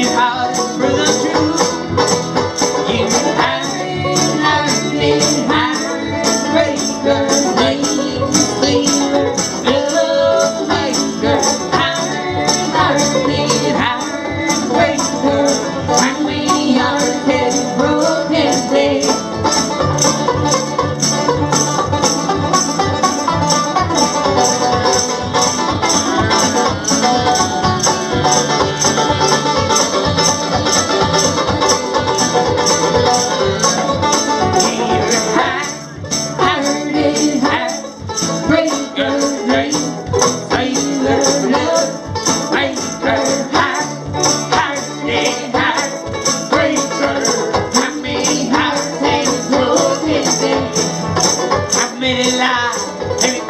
me hard for the truth. You hearted heartbreaker, lane stealer, love maker, hearted heartbreaker, when we are dead, broken dead.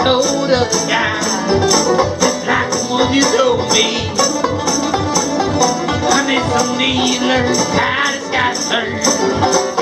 Told of the guy, just like the one you told me. I met some needler, tight as got turned.